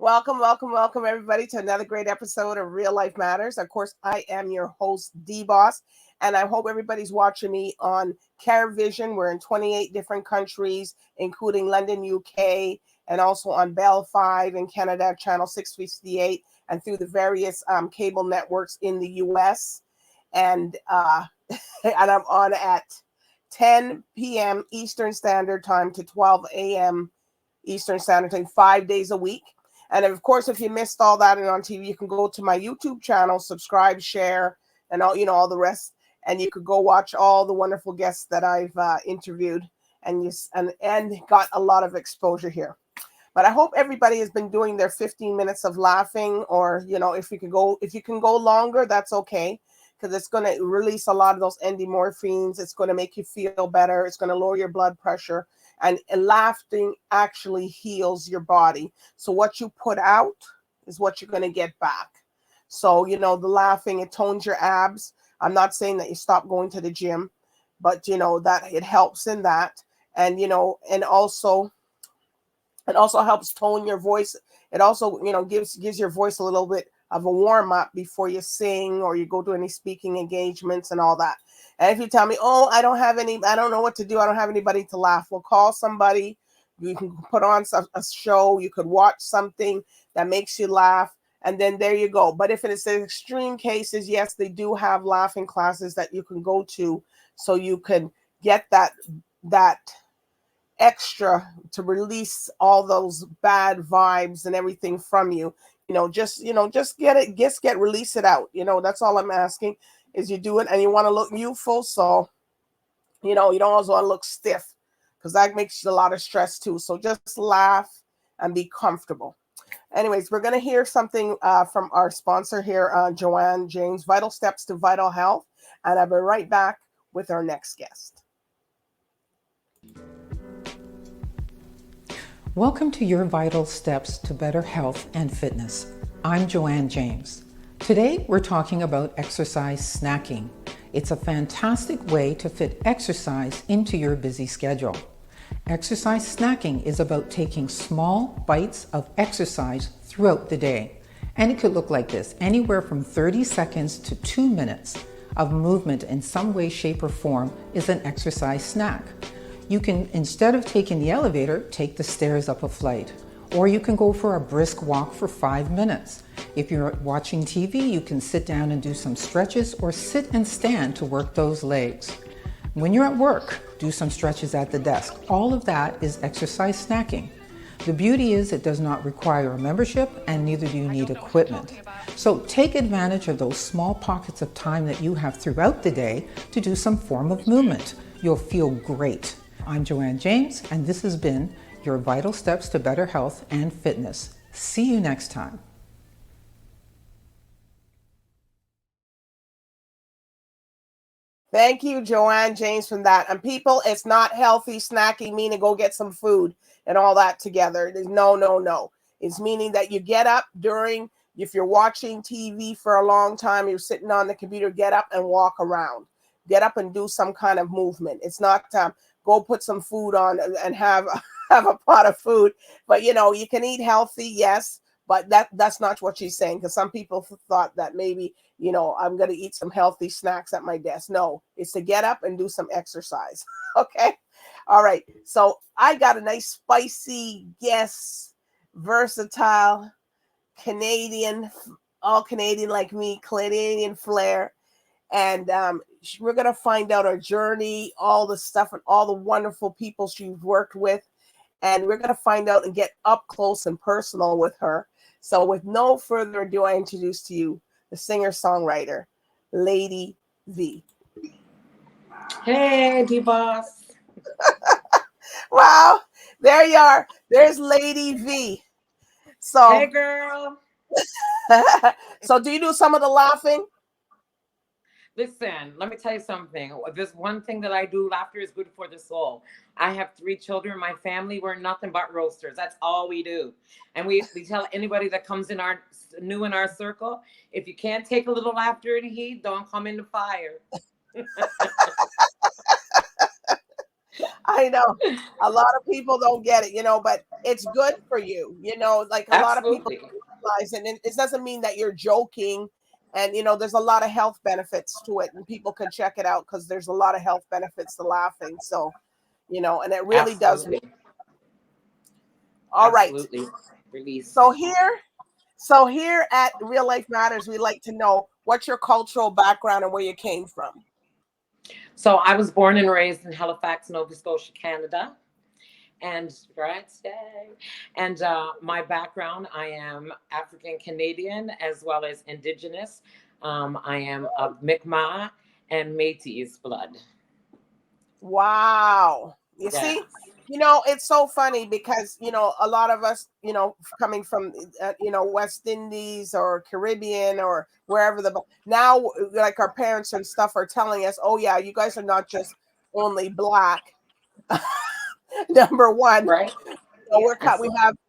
welcome, everybody, to another great episode of Real Life Matters. Of course, I am your host, DBoss, and I hope everybody's watching me on CaribVision. We're in 28 different countries, including London, UK, and also on BellFibe in Canada, channel 658, and through the various cable networks in the US. And and I'm on at 10 p.m. Eastern Standard Time to 12 a.m. Eastern Standard Time, 5 days a week. And of course, if you missed all that and on TV, you can go to my YouTube channel, subscribe, share, and all the rest. And you could go watch all the wonderful guests that I've interviewed and got a lot of exposure here. But I hope everybody has been doing their 15 minutes of laughing, or if you can go longer, that's okay, because it's going to release a lot of those endorphins. It's going to make you feel better. It's going to lower your blood pressure. And laughing actually heals your body. So what you put out is what you're going to get back. So, the laughing, it tones your abs. I'm not saying that you stop going to the gym, but, that it helps in that. And, and also, it also helps tone your voice. It also, gives your voice a little bit of a warm up before you sing or you go to any speaking engagements and all that. And if you tell me, I don't know what to do, I don't have anybody to laugh, well, call somebody. You can put on a show. You could watch something that makes you laugh, and then there you go. But if it is extreme cases, yes, they do have laughing classes that you can go to, so you can get that extra to release all those bad vibes and everything from you. Just release it out. That's all I'm asking, is you do it and you want to look youthful. So, you don't also want to look stiff, because that makes you a lot of stress too. So just laugh and be comfortable. Anyways, we're going to hear something from our sponsor here, Joanne James, Vital Steps to Vital Health. And I'll be right back with our next guest. Welcome to your Vital Steps to Better Health and Fitness. I'm Joanne James. Today, we're talking about exercise snacking. It's a fantastic way to fit exercise into your busy schedule. Exercise snacking is about taking small bites of exercise throughout the day. And it could look like this: anywhere from 30 seconds to 2 minutes of movement in some way, shape, or form is an exercise snack. You can, instead of taking the elevator, take the stairs up a flight. Or you can go for a brisk walk for 5 minutes. If you're watching TV, you can sit down and do some stretches, or sit and stand to work those legs. When you're at work, do some stretches at the desk. All of that is exercise snacking. The beauty is it does not require a membership, and neither do you need equipment. So take advantage of those small pockets of time that you have throughout the day to do some form of movement. You'll feel great. I'm Joanne James, and this has been your Vital Steps to Better Health and Fitness. See you next time. Thank you, Joanne James, from that. And people, it's not healthy snacking, meaning go get some food and all that together. No. It's meaning that you get up if you're watching TV for a long time, you're sitting on the computer, get up and walk around. Get up and do some kind of movement. It's not go put some food on and have a pot of food. But, you can eat healthy, yes, but that's not what she's saying, because some people thought that maybe, I'm going to eat some healthy snacks at my desk. No, it's to get up and do some exercise. Okay. All right. So I got a nice spicy guest, versatile Canadian, all Canadian like me, Canadian flair. And we're going to find out her journey, all the stuff and all the wonderful people she's worked with. And we're going to find out and get up close and personal with her. So with no further ado, I introduce to you the singer-songwriter, LayDee Vee. Hey, DBoss. Wow, there you are. There's LayDee Vee. So, hey, girl. So do you do some of the laughing? Listen, let me tell you something. There's one thing that I do. Laughter is good for the soul. I have 3 children. My family, we're nothing but roasters. That's all we do. And we tell anybody that comes in new in our circle, if you can't take a little laughter and heat, don't come in the fire. I know a lot of people don't get it, but it's good for you, like a lot of people Absolutely. realize, and it doesn't mean that you're joking. And, there's a lot of health benefits to it, and people can check it out because there's a lot of health benefits to laughing. So, and it really does. Absolutely. All right. Absolutely. Release. So here at Real Life Matters, we like to know what's your cultural background and where you came from. So I was born and raised in Halifax, Nova Scotia, Canada. And my background, I am African Canadian as well as Indigenous. I am of Mi'kmaq and Métis blood. Wow. You see, it's so funny because, a lot of us, coming from, West Indies or Caribbean or wherever now, like our parents and stuff are telling us, oh yeah, you guys are not just only Black. Number one, right?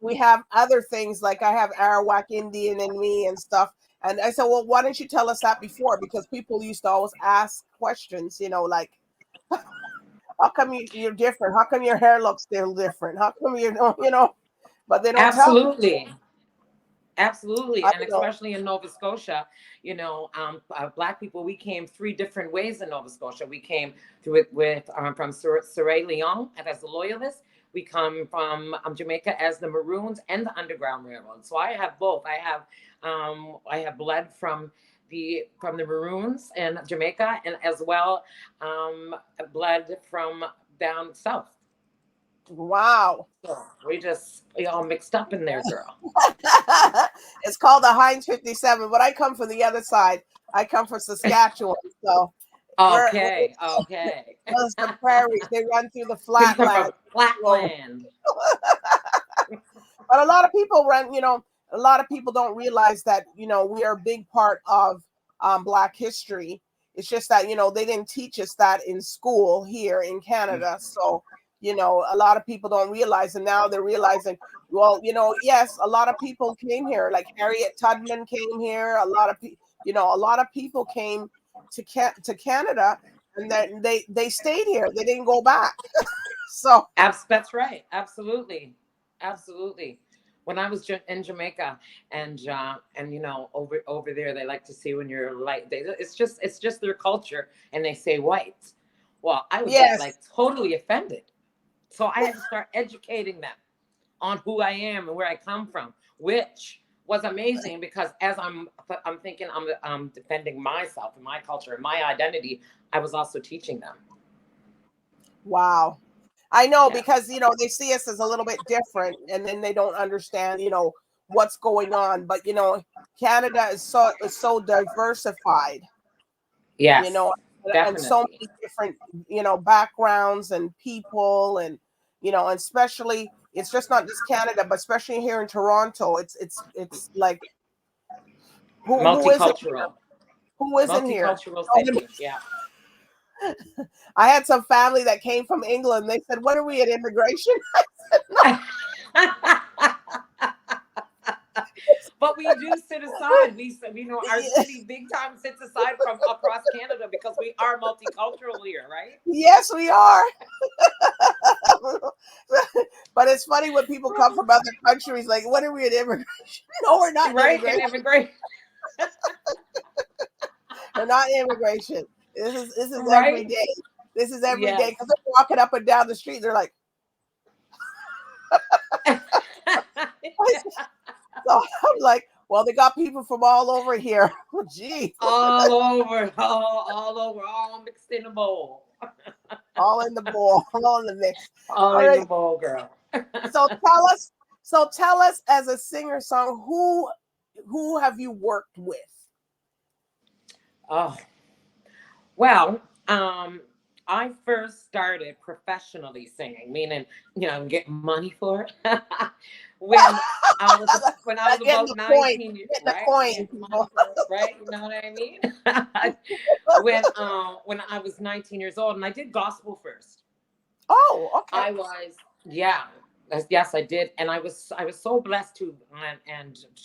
We have other things, like I have Arawak Indian in me and stuff. And I said, well, why didn't you tell us that before? Because people used to always ask questions, like, how come you're different? How come your hair looks still different? How come but they don't Absolutely. tell. Absolutely. And especially in Nova Scotia, Black people, we came 3 different ways in Nova Scotia. We came through it from Sierra Leone as the Loyalists. We come from Jamaica as the Maroons and the Underground Railroad. So I have both. I have blood from the Maroons in Jamaica, and as well blood from down south. Wow. So we all mixed up in there, girl. It's called the Heinz 57, but I come from the other side. I come from Saskatchewan. So okay. Those the prairies, they run through the flatland. Flatland. But a lot of people a lot of people don't realize that, we are a big part of Black history. It's just that, they didn't teach us that in school here in Canada. So, a lot of people don't realize, and now they're realizing, well, yes, a lot of people came here, like Harriet Tubman came here. A lot of people came to Canada, and then they stayed here. They didn't go back. So that's right. Absolutely. When I was in Jamaica, and over there, they like to say when you're light, it's just their culture, and they say white. Well, I would get like totally offended. So I had to start educating them on who I am and where I come from, which was amazing, because as I'm thinking I'm defending myself and my culture and my identity, I was also teaching them. Wow. I know, because, they see us as a little bit different, and then they don't understand, what's going on. But, Canada is so diversified. Yes, and so many different, backgrounds and people, and, and especially, it's just not just Canada, but especially here in Toronto, it's like multicultural. Who isn't here? Multicultural city. Yeah. I had some family that came from England. They said, "When are we at immigration?" I said, no. But we do sit aside. Our city big time sits aside from across Canada, because we are multicultural here, right? Yes, we are. But it's funny when people come from other countries, like, when are we at immigration? No, we're not. Right, immigration. We're not immigration. This is right? every day. This is every day, because they're walking up and down the street. They're like, so I'm like, well, they got people from all over here. Gee, all over, all mixed in a bowl. All in the bowl, all in the mix. All in the bowl, girl. So tell us, as a singer-songwriter, who have you worked with? Oh, well, I first started professionally singing, meaning, getting money for it. when I was about 19 years old, right? You know what I mean? When I was 19 years old, and I did gospel first. Oh, okay. Yes, I did, and I was so blessed to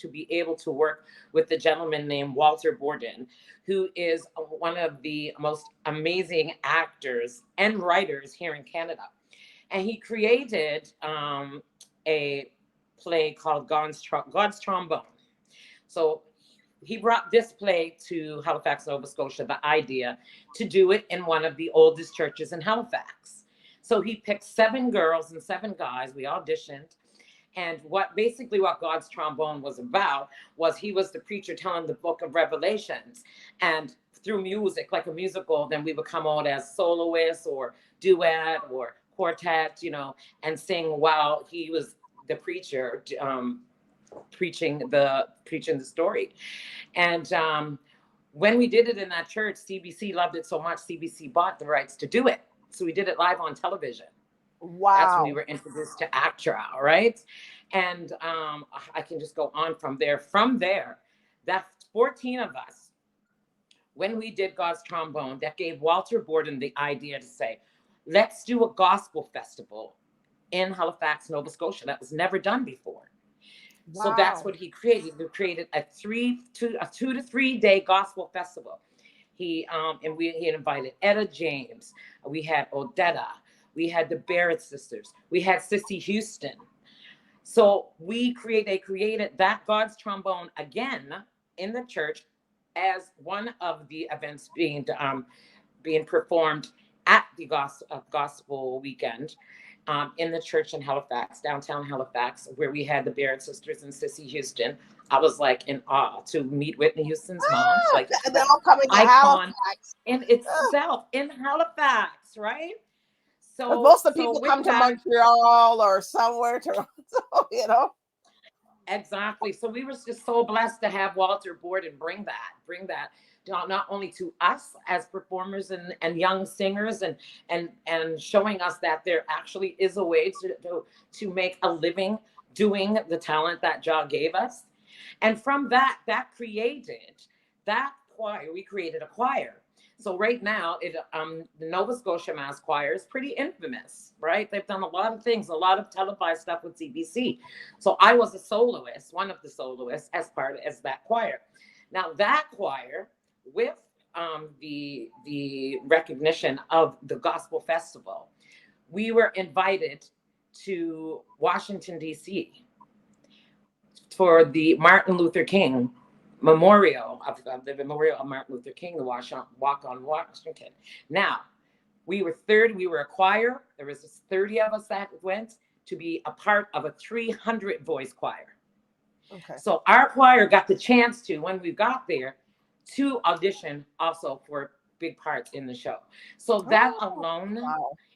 be able to work with the gentleman named Walter Borden, who is one of the most amazing actors and writers here in Canada. And he created a play called God's Trombone. So he brought this play to Halifax, Nova Scotia, the idea to do it in one of the oldest churches in Halifax. So he picked 7 girls and 7 guys. We auditioned. And what God's Trombone was about was he was the preacher telling the book of Revelations. And through music, like a musical, then we would come out as soloists or duet or quartet, you know, and sing while he was the preacher, preaching the story. And when we did it in that church, CBC loved it so much, CBC bought the rights to do it. So we did it live on television. Wow. That's when we were introduced to Act Trial, right? And I can just go on from there. From there, that 14 of us, when we did God's Trombone, that gave Walter Borden the idea to say, let's do a gospel festival in Halifax, Nova Scotia. That was never done before. Wow. So that's what he created. He created a 2 to 3 day gospel festival. He invited Etta James. We had Odetta. We had the Barrett sisters. We had Sissy Houston. So they created that God's Trombone again in the church as one of the events being performed at the gospel weekend in the church in Halifax, downtown Halifax, where we had the Barrett sisters and Sissy Houston. I was like in awe to meet Whitney Houston's mom. Like they're all coming to Halifax in itself, in Halifax, right? So but most of the people come to Montreal or somewhere to, you know. Exactly. So we were just so blessed to have Walter Borden bring that not only to us as performers and young singers and showing us that there actually is a way to make a living doing the talent that God gave us. And from that created that choir. We created a choir. So right now, the Nova Scotia Mass Choir is pretty infamous, right? They've done a lot of things, a lot of televised stuff with CBC. So I was a soloist, one of the soloists as that choir. Now that choir, with the recognition of the Gospel Festival, we were invited to Washington, D.C. for the Martin Luther King memorial of the memorial of Martin Luther King, the Walk on Washington. Now, we were a choir. There was 30 of us that went to be a part of a 300 voice choir. Okay. So our choir got the chance to, when we got there, to audition also for big parts in the show. So that alone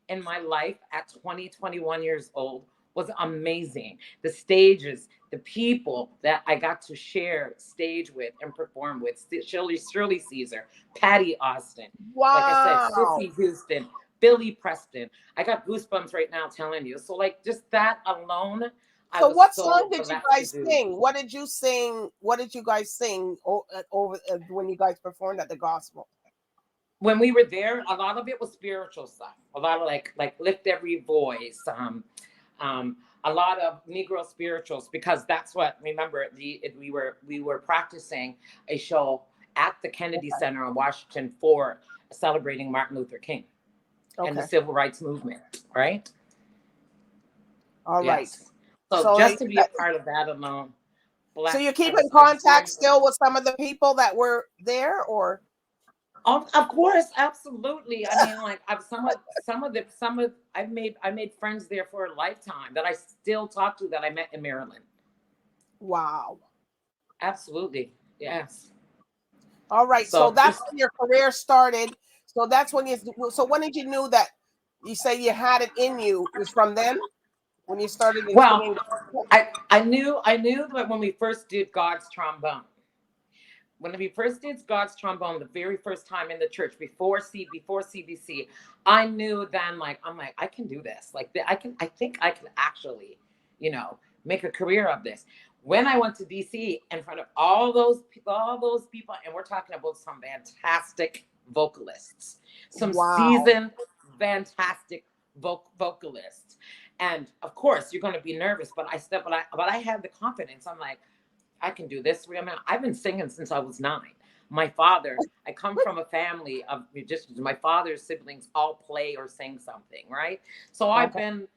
in my life at 21 years old was amazing. The stages, the people that I got to share stage with and perform with, Shirley Caesar, Patty Austin, like I said, Sissy Houston, Billy Preston. I got goosebumps right now telling you. So like just that alone. So what song did you guys sing? What did you sing? What did you guys sing over when you guys performed at the gospel? When we were there, a lot of it was spiritual stuff. A lot of like lift every voice. A lot of Negro spirituals, because that's what, remember, we were practicing a show at the Kennedy Center in Washington for celebrating Martin Luther King and the civil rights movement, right? All right. So just to be a part of that alone. So you keep in contact still with some of the people that were there, or? Of course, absolutely. I mean, like I made friends there for a lifetime that I still talk to, that I met in Maryland. Wow. Absolutely. Yes. All right. So that's when your career started. So that's when when did you know that you say you had it in you? It was from then when you started? Well, I knew that when we first did God's Trombone. When we first did God's Trombone, the very first time in the church before CBC, I knew then, like, I'm like, I can do this. Like, I think I can actually, make a career of this. When I went to DC in front of all those people, and we're talking about some fantastic vocalists, some seasoned, fantastic vocalists. And of course, you're going to be nervous, but I had the confidence. I'm like, I can do this. I mean, I've been singing since I was 9. my father, I come from a family of musicians. My father's siblings all play or sing something, right? So I've been,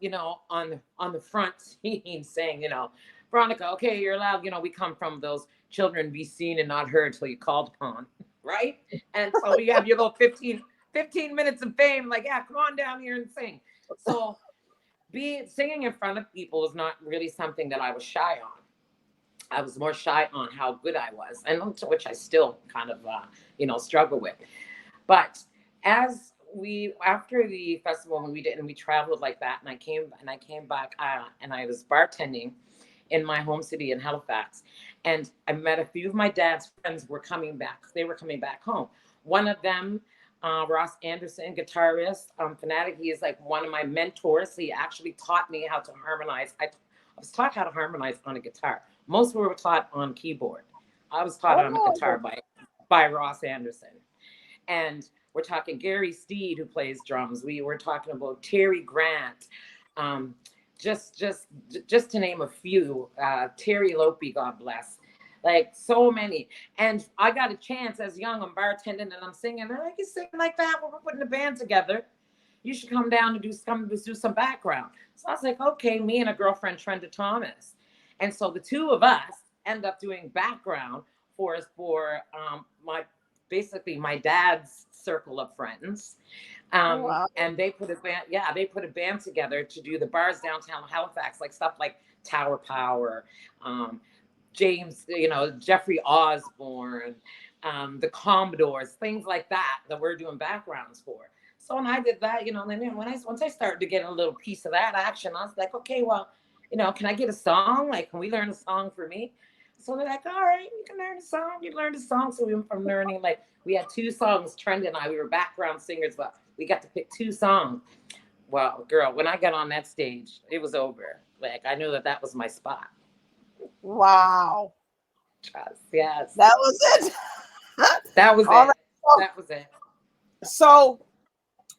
you know, on the front scene saying, you know, Veronica, okay, you're allowed, you know, we come from those children be seen and not heard till you called upon, right? And so you have your little 15 minutes of fame, like, yeah, come on down here and sing. So singing in front of people is not really something that I was shy on. I was more shy on how good I was, and which I still kind of, you know, struggle with. But after the festival, when we traveled like that, and I came back, and I was bartending in my home city in Halifax, and I met a few of my dad's friends were coming back. They were coming back home. One of them, Ross Anderson, guitarist, fanatic. He is like one of my mentors. He actually taught me how to harmonize. I was taught how to harmonize on a guitar. Most were taught on keyboard. I was taught on a guitar by Ross Anderson. And we're talking Gary Steed, who plays drums. We were talking about Terry Grant, just to name a few. Terry Lopi, God bless. Like so many. And I got a chance as young, I'm bartending and I'm singing. And I can sing like that when we're putting a band together. You should come down and do some background. So I was like, okay, me and a girlfriend, Trenda Thomas. And so the two of us end up doing background for my dad's circle of friends. And they put a band together to do the bars downtown Halifax, like stuff like Tower Power, James, you know, Jeffrey Osborne, the Commodores, things like that we're doing backgrounds for. So when I did that, you know, and then once I started to get a little piece of that action, I was like, okay, well, you know, can I get a song? Like, can we learn a song for me? So they're like, all right, you can learn a song. You learned a song. So we went from learning, like, we had 2 songs, Trenda and I, we were background singers, but we got to pick 2 songs. Well, girl, when I got on that stage, it was over. Like, I knew that was my spot. Wow. Yes. That was it. That was All it. right. That was it. So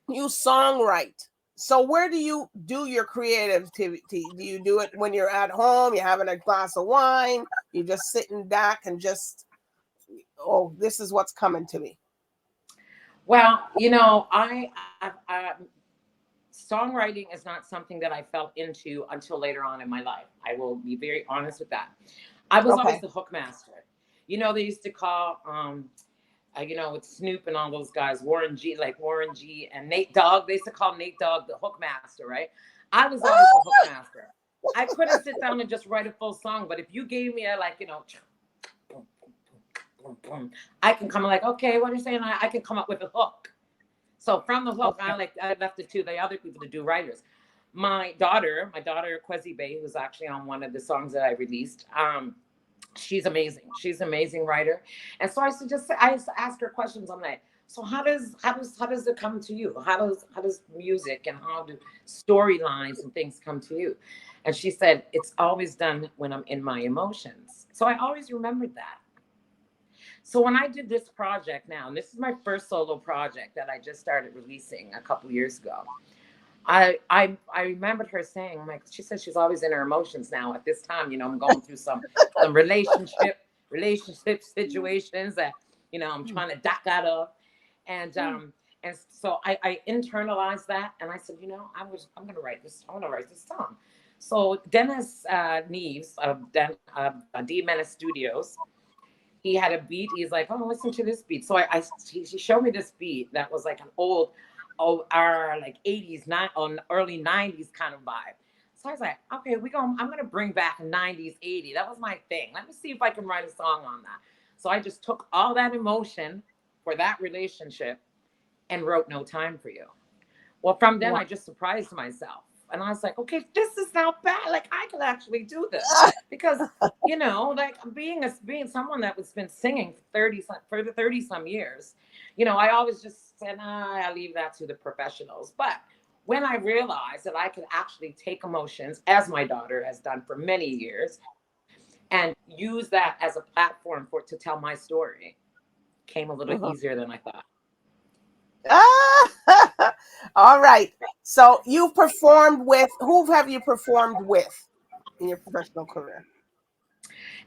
you songwrite. So where do you do your creativity? Do you do it when you're at home, you're having a glass of wine, you're just sitting back and just, oh, this is what's coming to me? Well, you know, I songwriting is not something that I fell into until later on in my life. I will be very honest with that. I was always the hook master. You know, they used to call, you know, with Snoop and all those guys, Warren G and Nate Dogg. They used to call Nate Dogg the hook master, right? I was always the hook master. I couldn't sit down and just write a full song, but if you gave me a, like, you know, boom, boom, boom, boom, boom, I can come like, okay, what are you saying? I can come up with a hook. So from the hook, I left it to the other people to do writers. My daughter, Kwesi Bay, who's actually on one of the songs that I released, she's amazing. She's an amazing writer. And so I used to ask her questions. I'm like, so how does it come to you? How does music and how do storylines and things come to you? And she said, it's always done when I'm in my emotions. So I always remembered that. So when I did this project now, and this is my first solo project that I just started releasing a couple years ago, I remembered her saying, like, she said she's always in her emotions now at this time. You know, I'm going through some relationship situations that, you know, I'm trying to duck out of. And so I internalized that. And I said, you know, I'm going to write this. I want to write this song. So Dennis Neves of D Menace Studios, he had a beat. He's like, oh, listen to this beat. So he showed me this beat that was like an old, our like 80s, early 90s kind of vibe. So I was like, okay, I'm going to bring back 90s, 80s. That was my thing. Let me see if I can write a song on that. So I just took all that emotion for that relationship and wrote No Time for You. Well, from then I just surprised myself. And I was like, okay, this is not bad. Like, I can actually do this. Because, you know, like being someone that has been singing for the 30 some years, you know, I always just said, I leave that to the professionals. But when I realized that I could actually take emotions, as my daughter has done for many years, and use that as a platform to tell my story, came a little easier than I thought. All right. So who have you performed with in your professional career?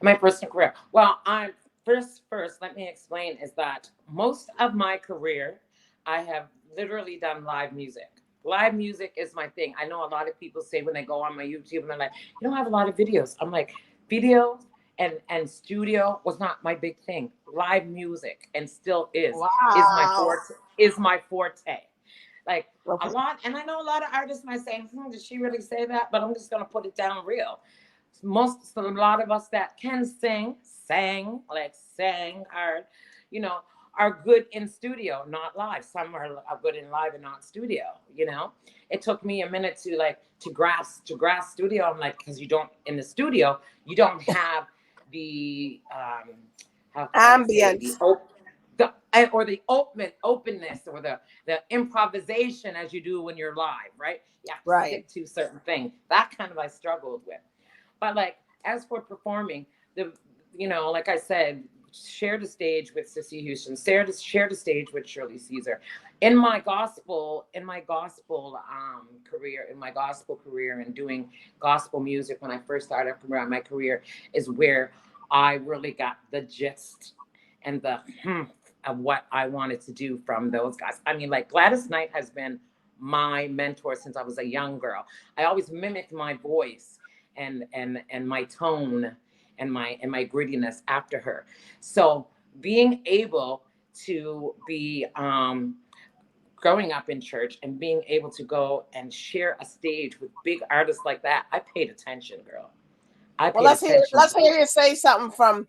In my personal career. Well, first, let me explain is that most of my career, I have literally done live music. Live music is my thing. I know a lot of people say when they go on my YouTube and they're like, you don't have a lot of videos. I'm like, video and studio was not my big thing. Live music, and still is my forte. Like a lot, and I know a lot of artists might say, did she really say that? But I'm just gonna put it down real. A lot of us that can sang hard, you know, are good in studio, not live. Some are good in live and not studio, you know. It took me a minute to grasp studio. I'm like, because you don't, in the studio, you don't have the ambience, the openness or the improvisation as you do when you're live, right? You have to stick to certain things. That kind of I struggled with. But like, as for performing, like I said, share the stage with Sissy Houston, share the stage with Shirley Caesar. In my gospel career and doing gospel music, when I first started my career, is where I really got the gist and the of what I wanted to do from those guys. I mean, like Gladys Knight has been my mentor since I was a young girl. I always mimicked my voice and my tone and my grittiness after her. So being able to be growing up in church and being able to go and share a stage with big artists like that, I paid attention, girl. Let's hear you say something from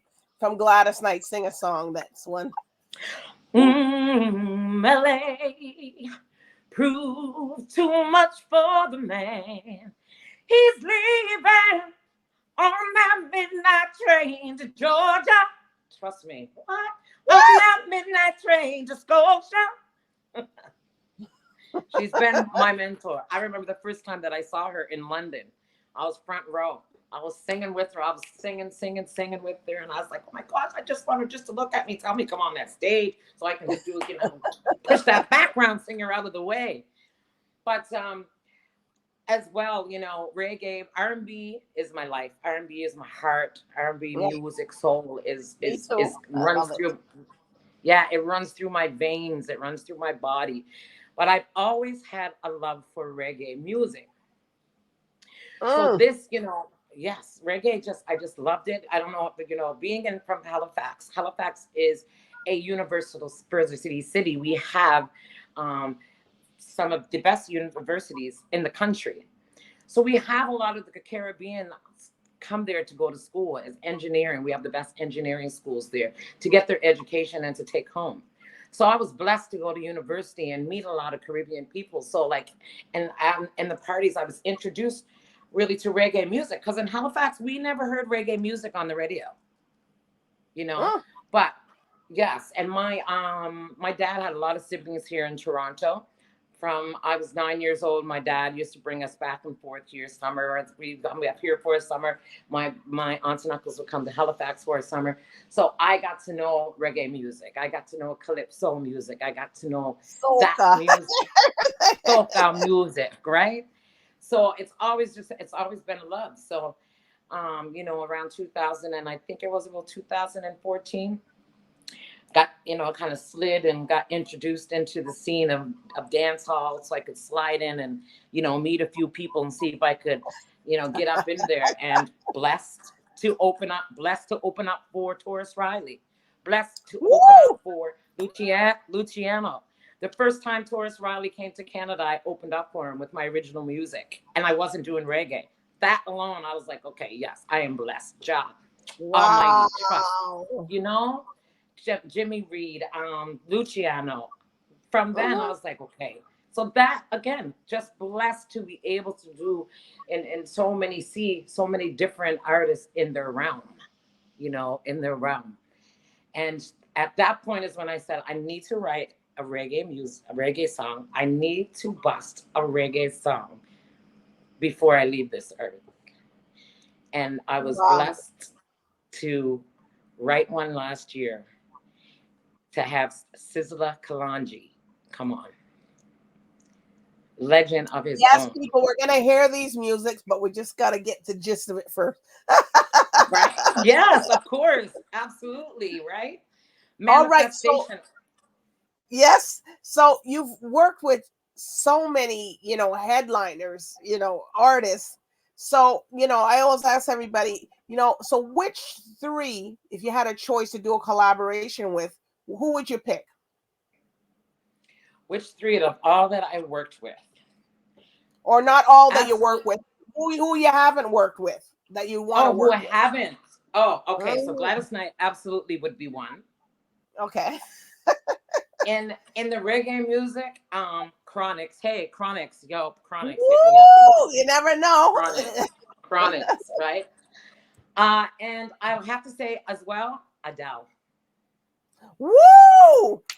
Gladys Knight. Sing a song. That's one. LA proved too much for the man. He's leaving on that midnight train to Georgia. Trust me. What? On that midnight train to Scotia. She's been my mentor. I remember the first time that I saw her in London. I was front row. I was singing with her. I was singing with her. And I was like, oh my gosh, I just want her just to look at me, tell me come on that stage so I can just do, push that background singer out of the way. But as well, reggae, R&B is my life. R&B is my heart. R&B music, soul runs through. Yeah, it runs through my veins. It runs through my body. But I've always had a love for reggae music. So this, yes, reggae, I just loved it. I don't know, being from Halifax. Halifax is a university city. We have some of the best universities in the country. So we have a lot of the Caribbean come there to go to school as engineering. We have the best engineering schools there to get their education and to take home. So I was blessed to go to university and meet a lot of Caribbean people. So and the parties, I was introduced really to reggae music, because in Halifax, we never heard reggae music on the radio, but yes. And my dad had a lot of siblings here in Toronto. From I was 9 years old, my dad used to bring us back and forth here summer. We'd come up here for a summer. My aunts and uncles would come to Halifax for a summer. So I got to know reggae music. I got to know calypso music. I got to know that music, soca music, right? So it's always been a love. So, around 2000, and I think it was about 2014, got, kind of slid and got introduced into the scene of dance hall, so I could slide in and, meet a few people and see if I could, get up in there. And blessed to open up for Tarrus Riley, blessed to open up for Luciano. The first time Tarrus Riley came to Canada, I opened up for him with my original music, and I wasn't doing reggae. That alone, I was like, okay, yes, I am blessed. Job, almighty trust. Jimmy Reid, Luciano. From then, I was like, okay. So that, again, just blessed to be able to do and see so many different artists in their realm, And at that point is when I said, I need to write a reggae song. I need to bust a reggae song before I leave this earth. And I was blessed to write one last year, to have Sizzla Kalonji come on. Legend of his own. Yes, people, we're going to hear these musics, but we just got to get the gist of it first. Right? Yes, of course. Absolutely. Right? All right. So Manifestation. yes. So you've worked with so many, headliners, artists. So, I always ask everybody, so which three, if you had a choice to do a collaboration with, who would you pick? Which three of all that I worked with? Or not all that you Absolutely. work with. Who you haven't worked with that you want to Oh, who I work with? haven't. Oh, okay. So Oh, Gladys Knight absolutely would be one. okay. In the reggae music, Chronics. Hey, Chronics, yo, Chronics, hit me up. Woo! You never know. Chronics, right? And I'll have to say as well, Adele. Woo!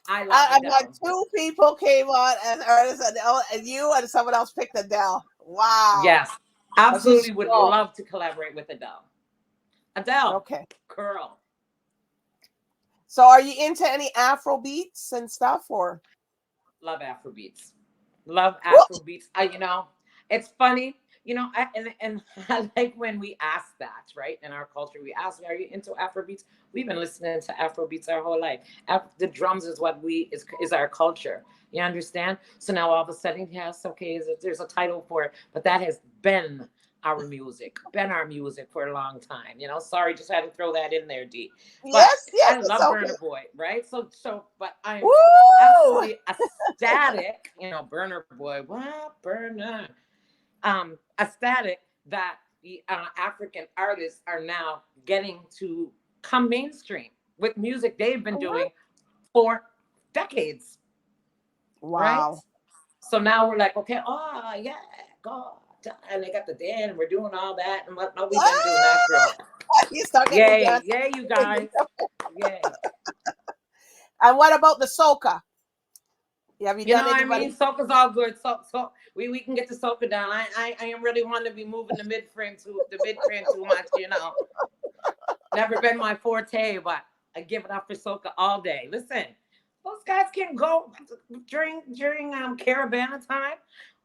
I love I Adele. got two people came on as artists, and you and someone else picked Adele. Wow. Yes, absolutely would strong. love to collaborate with Adele. Adele, Okay. girl. So are you into any Afro beats and stuff, or? Love Afrobeats. Love Afrobeats. It's funny, and I like when we ask that, right? In our culture, we ask, are you into Afrobeats? We've been listening to Afrobeats our whole life. The drums is what is our culture. You understand? So now all of a sudden, yes, okay, there's a title for it, but that has been our music for a long time. Sorry, just had to throw that in there, D. But Yes, I love okay. Burner Boy, right? But I'm Woo! absolutely ecstatic, Burner Boy, what Burner? Ecstatic that the African artists are now getting to come mainstream with music they've been doing for decades. Wow. Right? So now we're like, okay, oh yeah, God. And they got the dance, and we're doing all that, and what? No, we've been doing that, girl. You start Yay, you guys. Yay. And what about the soca? Have you done What anybody? I mean? Soca's all good. So we can get the soca down. I am really want to be moving the mid frame too much, Never been my forte, but I give it up for soca all day. Listen, those guys can go during Caravana time.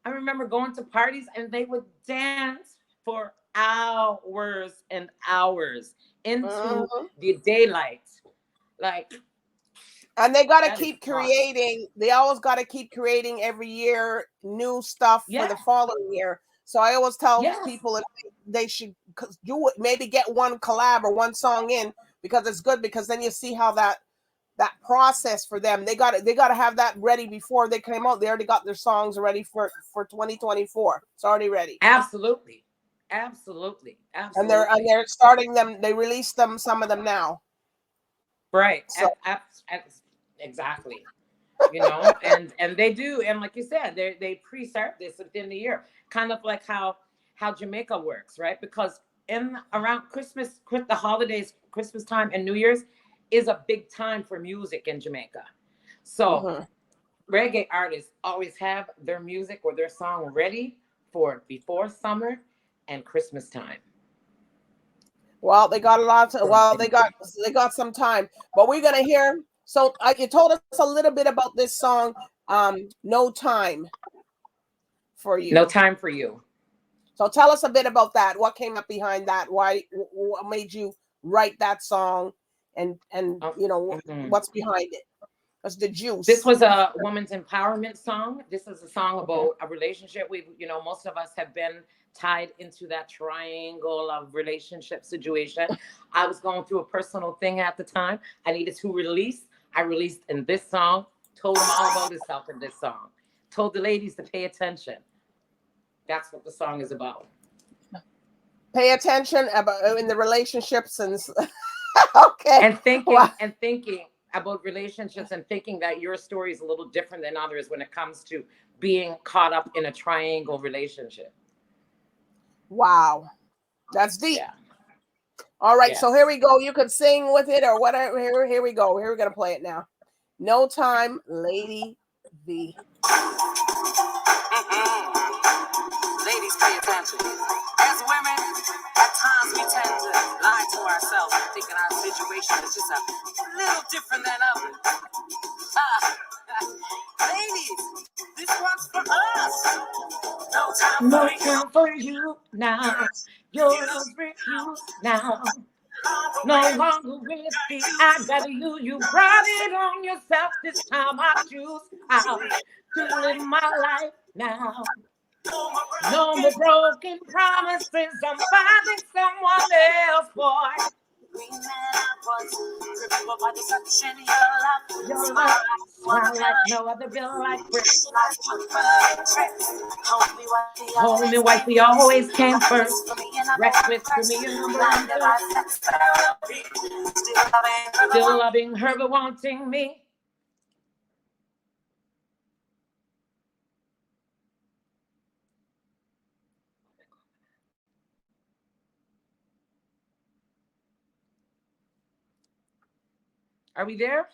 I remember going to parties and they would dance for hours and hours into the daylight. And they got to keep creating. They always got to keep creating every year new stuff for the following year. So I always tell people if they should do it, maybe get one collab or one song in, because it's good, because then you see how that process for them. They got to have that ready before they came out. They already got their songs ready for 2024. It's already ready. Absolutely. And they're starting them. They released some of them now. Right. So, exactly. And they do, and like you said, they pre-start this within the year, kind of like how Jamaica works, right? Because around Christmas, the holidays, Christmas time and New Year's is a big time for music in Jamaica. So reggae artists always have their music or their song ready for before summer and Christmas time. Well, they got a lot. They got some time, but we're gonna hear. So you told us a little bit about this song, "No Time for You." No Time for You. So tell us a bit about that. What came up behind that? What made you write that song? And what's behind it? That's the juice. This was a woman's empowerment song. This is a song about a relationship. Most of us have been tied into that triangle of relationship situation. I was going through a personal thing at the time. I needed to release. I released in this song. Told them all about himself in this song. Told the ladies to pay attention. That's what the song is about. Pay attention about in the relationships and okay. And thinking about relationships, and thinking that your story is a little different than others when it comes to being caught up in a triangle relationship. Wow. That's deep. Yeah. All right. Yes. So here we go. You could sing with it or whatever. Here we go. Here we're going to play it now. No Time, LayDee Vee. Ladies, pay attention. As women, at times we tend to lie to ourselves, thinking our situation is just a little different than others. Ladies, this one's for us. No time for you now. Your love's refused now. no longer with me. I got you. You brought it on yourself. This time I choose how to live my life now. No more broken promises. I'm finding someone else, boy. Your love, smile like no other, bill like bricks. Hold me, wife, we always came first. Reckless to me, and number one. Still loving her, but wanting me. Are we there?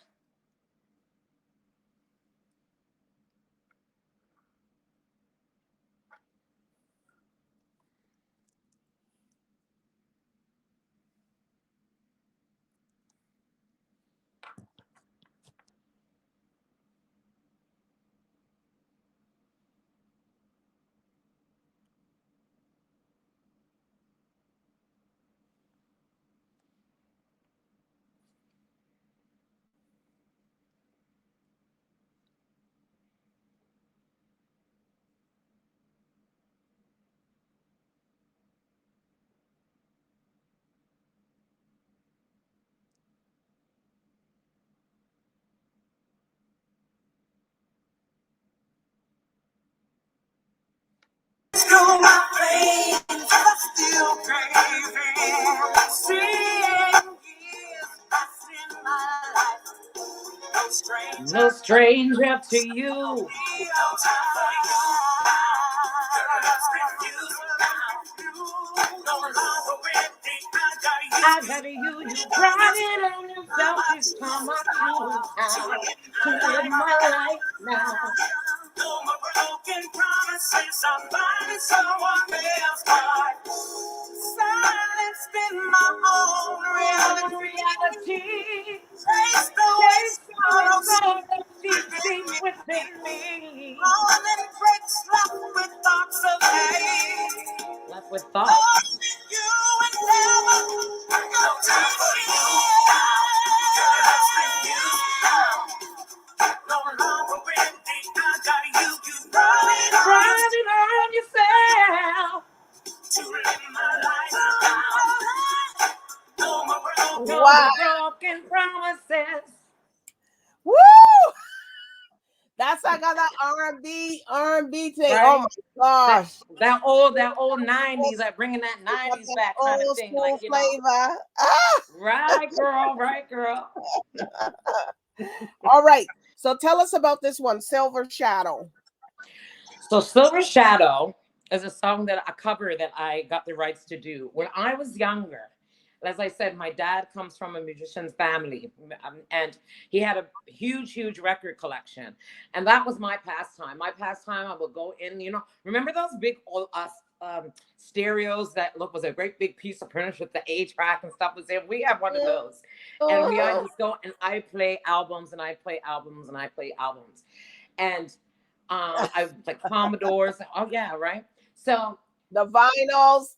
Still craving, seeing years passing my life. No stranger to you. I got you. You brought it on yourself. This time I choose how to live my life now. No more broken promises. I'm finding someone else. Silenced in my own reality. Taste the way that deep within me. Morning breaks left with thoughts of hate. Left with thoughts. You and never no time for you. No longer with me. I got you. You brought it on yourself. To live my life. No more broken promises. Woo! That's I got that R&B thing. Right? Oh my gosh, that old 90s, like bringing that 90s back kind of thing, like, you flavor. know. Right, girl. All right. So tell us about this one, Silver Shadow. So Silver Shadow is a song that a cover that I got the rights to do when I was younger. As I said, my dad comes from a musician's family, and he had a huge record collection. And that was my pastime. My pastime, I would go in, you know, remember those big old stereos that was a great big piece of furniture with the A-track and stuff was there? We have one of those. And we I just go and I play albums and I play albums and I play albums. And I like Commodores. Oh yeah, right. So the vinyls.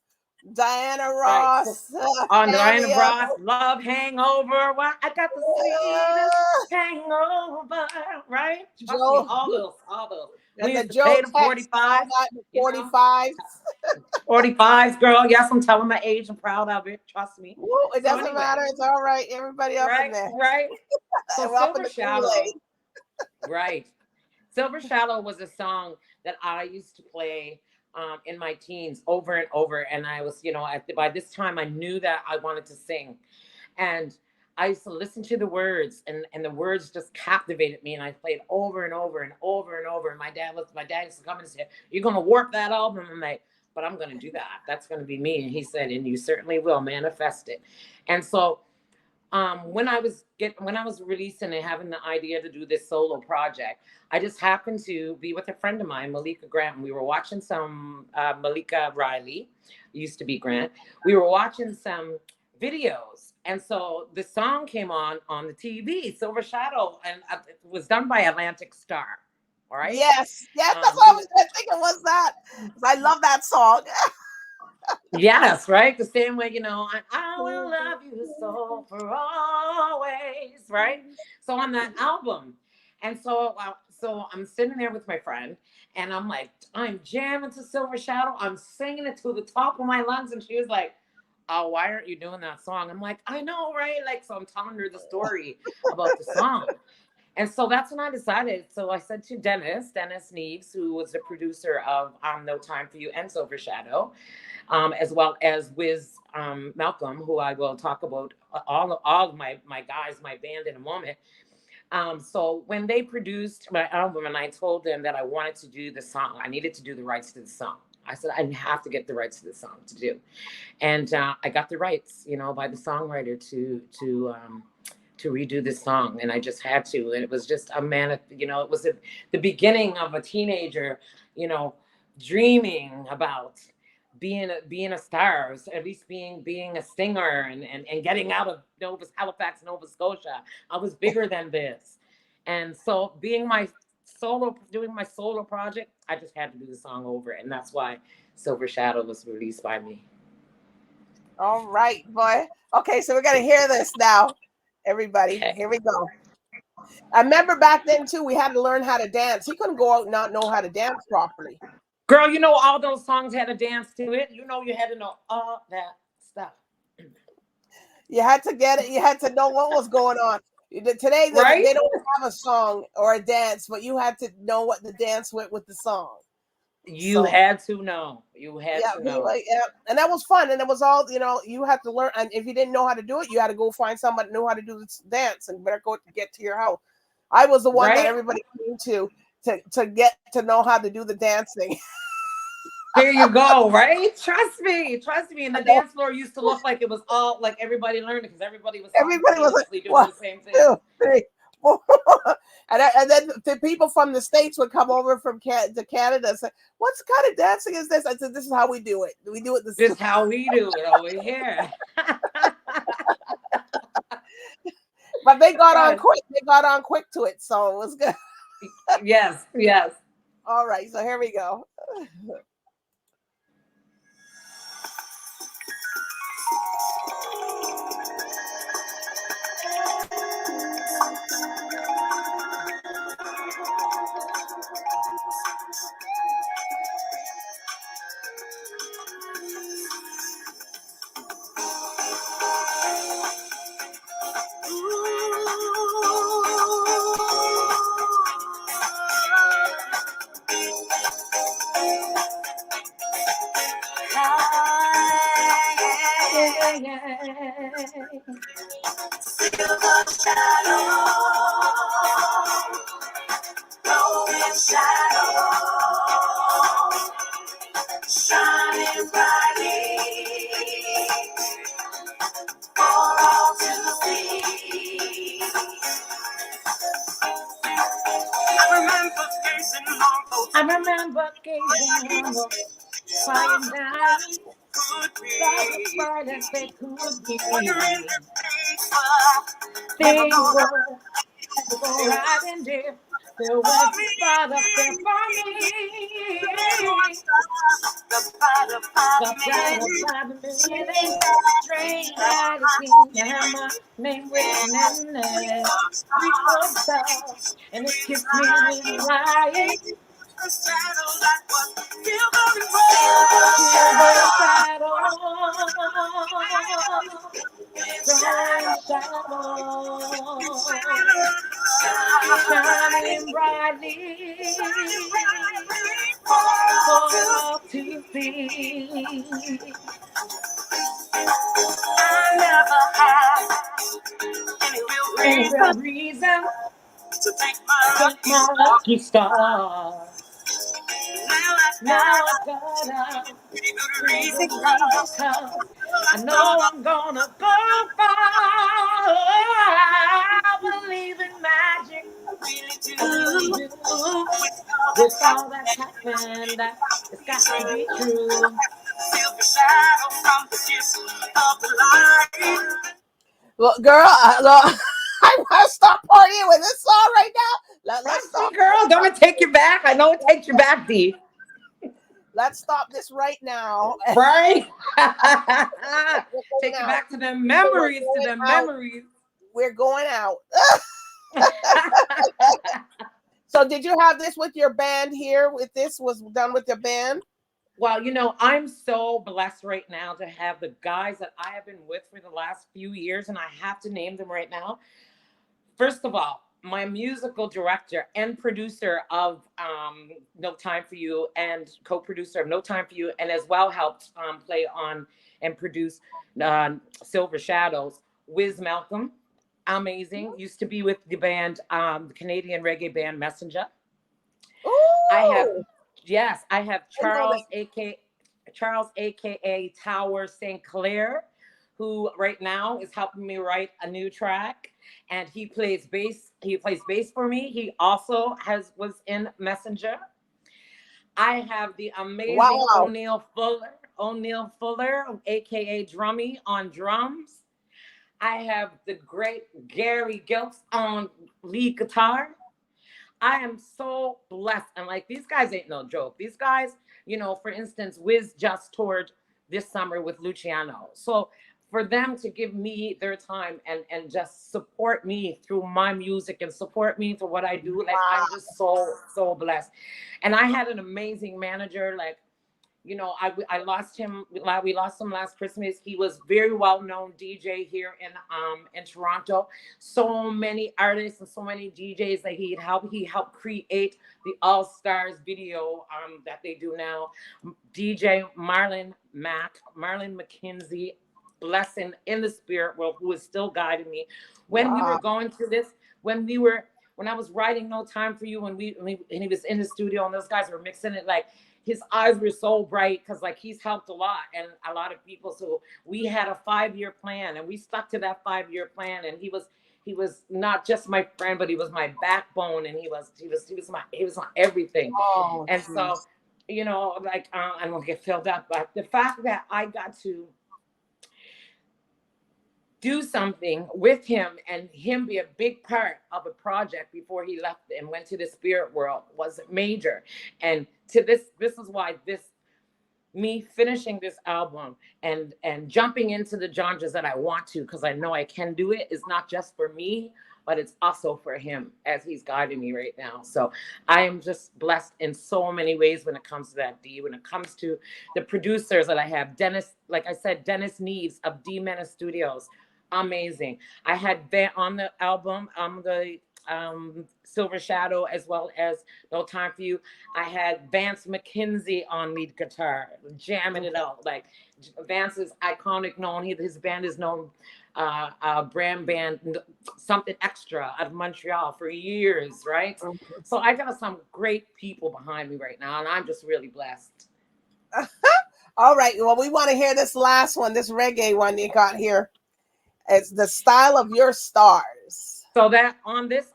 Diana Ross. Right. On Diana Ross, Love Hangover. What? I got the sweetest hangover, right? Joe, all those. And the Joe 45. 45s. 45s, girl. Yes, I'm telling my age. I'm proud of it. Trust me. Woo, it doesn't matter. It's all right. Everybody up in there. Right. So Silver Shadow. Right. Silver Shadow was a song that I used to play in my teens over and over. And I was, you know, by this time I knew that I wanted to sing. And I used to listen to the words and the words just captivated me. And I played over and over and over and over. And my dad used to come and say, "You're going to warp that album." I'm like, "But I'm going to do that. That's going to be me." And he said, "And you certainly will manifest it." And so when I was releasing and having the idea to do this solo project, I just happened to be with a friend of mine, Malika Grant, and we were watching some Malika Riley, used to be Grant. We were watching some videos, and so the song came on the TV, Silver Shadow, and it was done by Atlantic Star. All right. Yes, that's what I was thinking. Was that? I love that song. Yes, right. The same way, you know, I will love you so for always, right? So on that album, and so I'm sitting there with my friend, and I'm like, I'm jamming to Silver Shadow. I'm singing it to the top of my lungs, and she was like, "Oh, why aren't you doing that song?" I'm like, "I know, right?" Like, so I'm telling her the story about the song. And so that's when I decided. So I said to Dennis Neves, who was the producer of No Time for You and Silver Shadow, as well as Wiz Malcolm, who I will talk about all of my guys, my band in a moment. So when they produced my album and I told them that I wanted to do the song, I needed to do the rights to the song. I said, I have to get the rights to the song to do. And I got the rights, you know, by the songwriter to redo this song. And I just had to. And it was just you know, it was the beginning of a teenager, you know, dreaming about being a star, at least being a singer and getting out of Halifax, Nova Scotia. I was bigger than this. And so doing my solo project, I just had to do the song over. And that's why Silver Shadow was released by me. All right, boy. Okay, so we're going to hear this now, everybody. Okay. Here we go. I remember back then, too, we had to learn how to dance. You couldn't go out and not know how to dance properly. Girl, you know, all those songs had a dance to it. You know, you had to know all that stuff. You had to get it. You had to know what was going on. Today, right? They don't have a song or a dance, but you had to know what the dance went with the song. You had to know. You had to know. Yeah, and that was fun. And it was all, you know, you had to learn. And if you didn't know how to do it, you had to go find somebody who knew how to do this dance and better go get to your house. I was the one that everybody came to get to know how to do the dancing. There you go, right? Trust me. And the dance floor used to look like it was all like everybody learned because everybody was like, doing the same thing. 2, 3, 4. And then the people from the States would come over to Canada and say, "What kind of dancing is this?" I said, "This is how we do it. We do it this is how we do it over here." But they got on quick. They got on quick to it, so it was good. Yes. All right, so here we go. Silver shadow, rolling shadow, shining brightly for all to see. I remember gazing on those flying down. Could be as bright as they could be. Wondering if they were right in there. There was a spot up there for me. The bright of me. Strange light is seen and my name written in there. Reach for the stars and it kissed me with light. A shadow that was silver shining brightly for all to see. I never had any real reason to thank my lucky star. Now I've got a pretty good reason, cause I know I'm gonna go far. I believe in magic, I really do. With all that's happened, it's got to be true. Feel the shadow from the kiss of the light. Look, girl, look, I want to stop partying with this song right now. Let's stop. Girl, don't it take you back? I know it takes you back, Dee. Let's stop this right now. Right? Take it back to the memories, memories. We're going out. So did you have this with your band here? With this was done with your band? Well, you know, I'm so blessed right now to have the guys that I have been with for the last few years, and I have to name them right now. First of all, my musical director and producer of No Time for You, and co-producer of No Time for You, and as well helped play on and produce Silver Shadows, Wiz Malcolm. Amazing. Used to be with the band, the Canadian reggae band Messenger. Ooh. I have Charles, aka Tower St. Clair, who right now is helping me write a new track, and he plays bass. He plays bass for me. He also was in Messenger. I have the amazing O'Neill Fuller, aka Drummy, on drums. I have the great Gary Gilks on lead guitar. I am so blessed. And like, these guys ain't no joke. These guys, you know, for instance, Wiz just toured this summer with Luciano. So for them to give me their time and just support me through my music and support me for what I do, like, I'm just so blessed. And I had an amazing manager. Like, you know, I lost him. We lost him last Christmas. He was very well-known DJ here in Toronto. So many artists and so many DJs that he helped create the All Stars video that they do now. DJ Marlon McKenzie, blessing in the spirit world, who is still guiding me. When we were going through this, when I was writing No Time for You, and he was in the studio and those guys were mixing it, like, his eyes were so bright because, like, he's helped a lot and a lot of people. So we had a 5-year plan, and we stuck to that 5-year plan. And he was not just my friend, but he was my backbone, and he was my everything. Oh, and geez. So, you know, like, I don't get filled up, but the fact that I got to do something with him and him be a big part of a project before he left and went to the spirit world was major. And to this is why me finishing this album and jumping into the genres that I want to, because I know I can do it, is not just for me, but it's also for him as he's guiding me right now. So I am just blessed in so many ways when it comes to that, D. When it comes to the producers that I have, Dennis, like I said, Dennis Neves of D Menace Studios. Amazing. I had on the album, the Silver Shadow, as well as No Time for You. I had Vance McKenzie on lead guitar, jamming it out. Like, Vance is iconic, known. His band is known, brand band, something extra out of Montreal for years, right? Okay. So I got some great people behind me right now, and I'm just really blessed. All right. Well, we want to hear this last one, this reggae one you got here. It's The Style of Your Stars. So that on this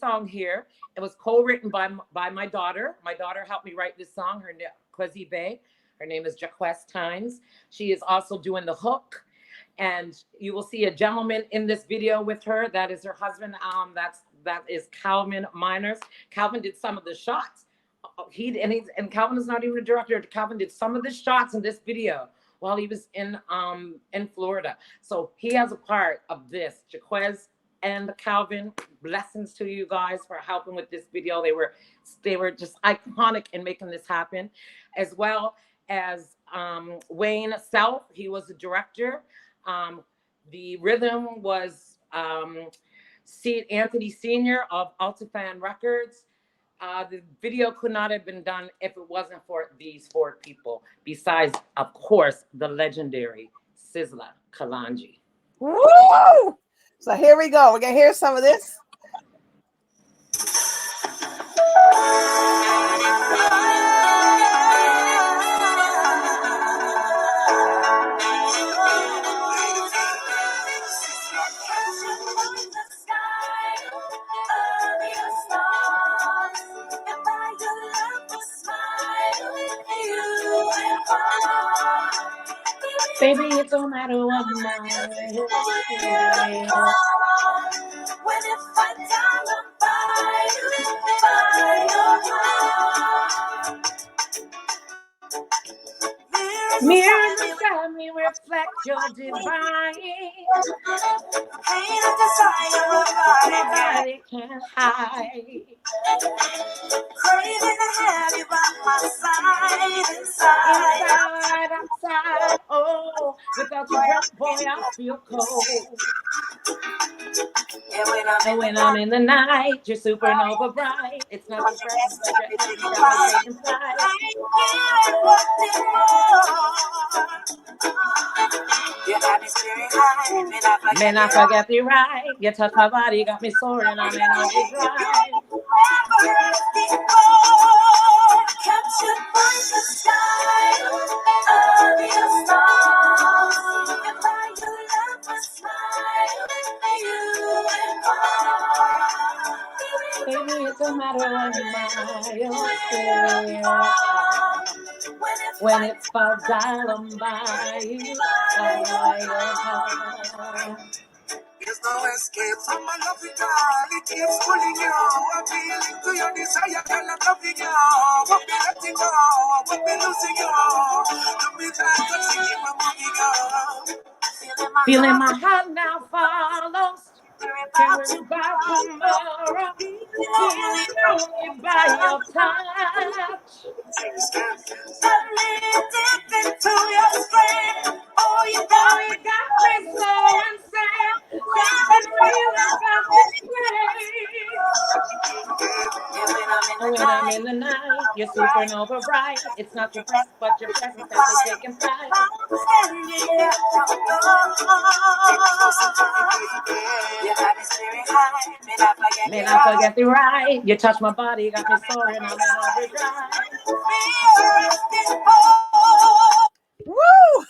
song here, it was co-written by my daughter. My daughter helped me write this song. Her name is Jaquez Tynes. She is also doing the hook, and you will see a gentleman in this video with her. That is her husband. That is Calvin Miners. Calvin did some of the shots. And Calvin is not even a director. Calvin did some of the shots in this video while he was in Florida. So he has a part of this. Jaquez and Calvin, blessings to you guys for helping with this video. They were just iconic in making this happen, as well as Wayne Self. He was the director. The rhythm was Anthony Sr. of Altafan Records. The video could not have been done if it wasn't for these 4 people, besides, of course, the legendary Sizzla Kalonji. Woo! So here we go. We're going to hear some of this. Baby, it don't matter what my let me reflect your divine. Pain and desire, My body can't hide. craving to have you by my side, Inside, outside, oh, without your breath, boy, I feel cold. And when I'm in the night, you're supernova bright. It's not your presence, but your essence that may taking flight. Man, I forget the right. You touch my body, got me soaring. I'm in overdrive. Captured by the sky of your stars, and by your love a smile, you and I. Baby, it don't matter what miles there are. When it's 5 dial by you, by your heart. There's no escape from my love it all. It keeps pulling you, appealing to your desire, and I'm loving you. Won't be letting go, won't be losing you. Don't be that touching you, I'm moving on. Feeling my heart now follows. Can't worry about tomorrow. Feeling only by your touch. I'm living into your strength. Oh, you got me so insane. Something real about this place. And when I'm in the night, you're supernova bright. It's not your breath, but your presence that's taking flight. Man, I forget the right. You touch my body, you got me soaring. I'm in overdrive. Woo!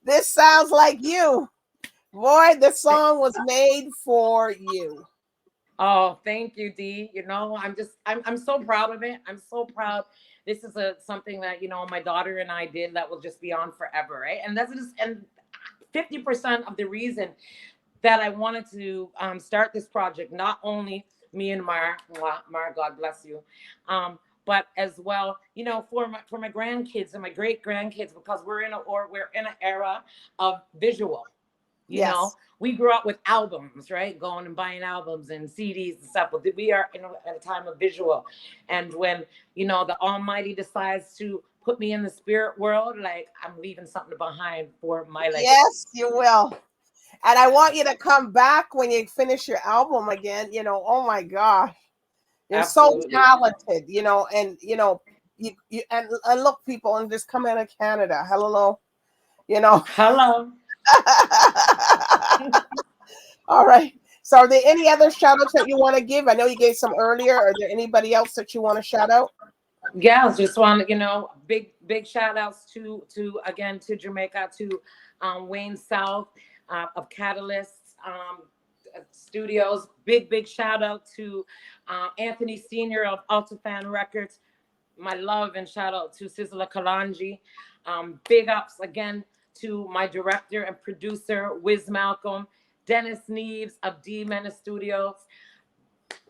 This sounds like you. Boy, this song was made for you. Oh, thank you, Dee. You know, I'm so proud of it. I'm so proud. This is something that, you know, my daughter and I did that will just be on forever, right? And that's just, and 50% of the reason that I wanted to start this project, not only me and Mar, God bless you, but as well, you know, for my grandkids and my great grandkids, because we're in an era of visual. You know, we grew up with albums, right? Going and buying albums and CDs and stuff. But we are at a time of visual. And when, you know, the Almighty decides to put me in the spirit world, like, I'm leaving something behind for my legacy. Yes, you will. And I want you to come back when you finish your album again. You know, oh my gosh. You're Absolutely. so talented, you know, and, you know, you and look, people, and just come out of Canada. Hello, you know. Hello. All right. So are there any other shout outs that you want to give? I know you gave some earlier. Are there anybody else that you want to shout out? Yeah, just want to, you know, big shout outs to Jamaica, to Wayne South of Catalyst Studios. Big shout out to Anthony Sr. of Altafan Records. My love and shout out to Sizzla Kalanji. Big ups again to my director and producer, Wiz Malcolm, Dennis Neves of D Menace Studios,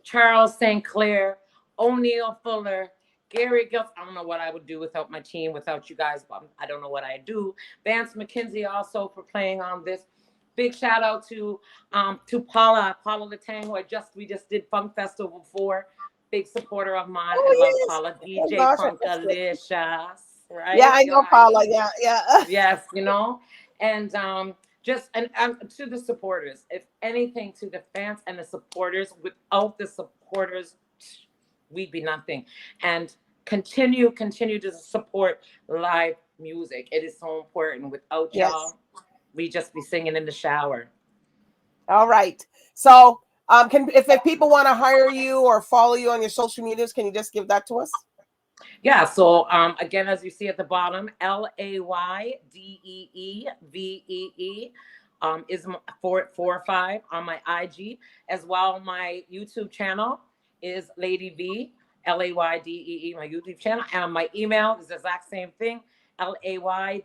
Charles St. Clair, O'Neill Fuller, Gary Gilf. I don't know what I would do without my team, without you guys, but I don't know what I do. Vance McKenzie also for playing on this. Big shout out to Paula Latang, who we just did Funk Festival for. Big supporter of mine. I love Paula. DJ Funkalicious. Right? Yeah, I know Paula. Yeah. Yes, you know, and to the supporters, if anything, to the fans and the supporters. Without the supporters, we'd be nothing. And continue to support live music. It is so important. Without y'all, we just be singing in the shower. All right. So, if people want to hire you or follow you on your social medias, can you just give that to us? Yeah, so again, as you see at the bottom, LayDee Vee is 445 on my IG. As well, my YouTube channel is LayDee Vee, LayDee, my YouTube channel. And my email is the exact same thing, LayDeeVee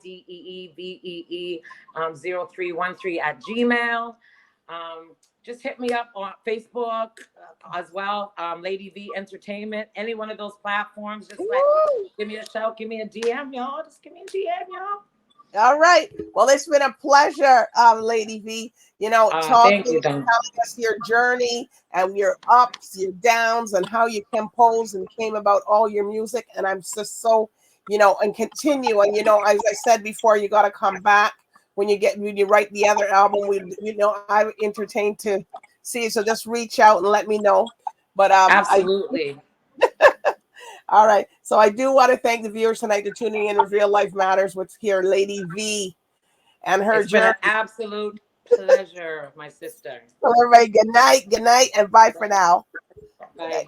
0313 @gmail. Just hit me up on Facebook as well, LayDee Vee Entertainment, any one of those platforms. Just like give me a shout, give me a DM, y'all. Just give me a DM, y'all. All right. Well, it's been a pleasure, LayDee Vee. You know, talking, Thank you, Don. telling us your journey and your ups, your downs, and how you composed and came about all your music. And I'm just so, you know, and continue. And you know, as I said before, you got to come back when you write the other album. You know, I'm entertained to see it. So just reach out and let me know. But Absolutely. All right. So I do want to thank the viewers tonight for tuning in with Real Life Matters with here, LayDee Vee and her It's been journey. an absolute pleasure, my sister. So everybody, good night, and bye for now. Bye.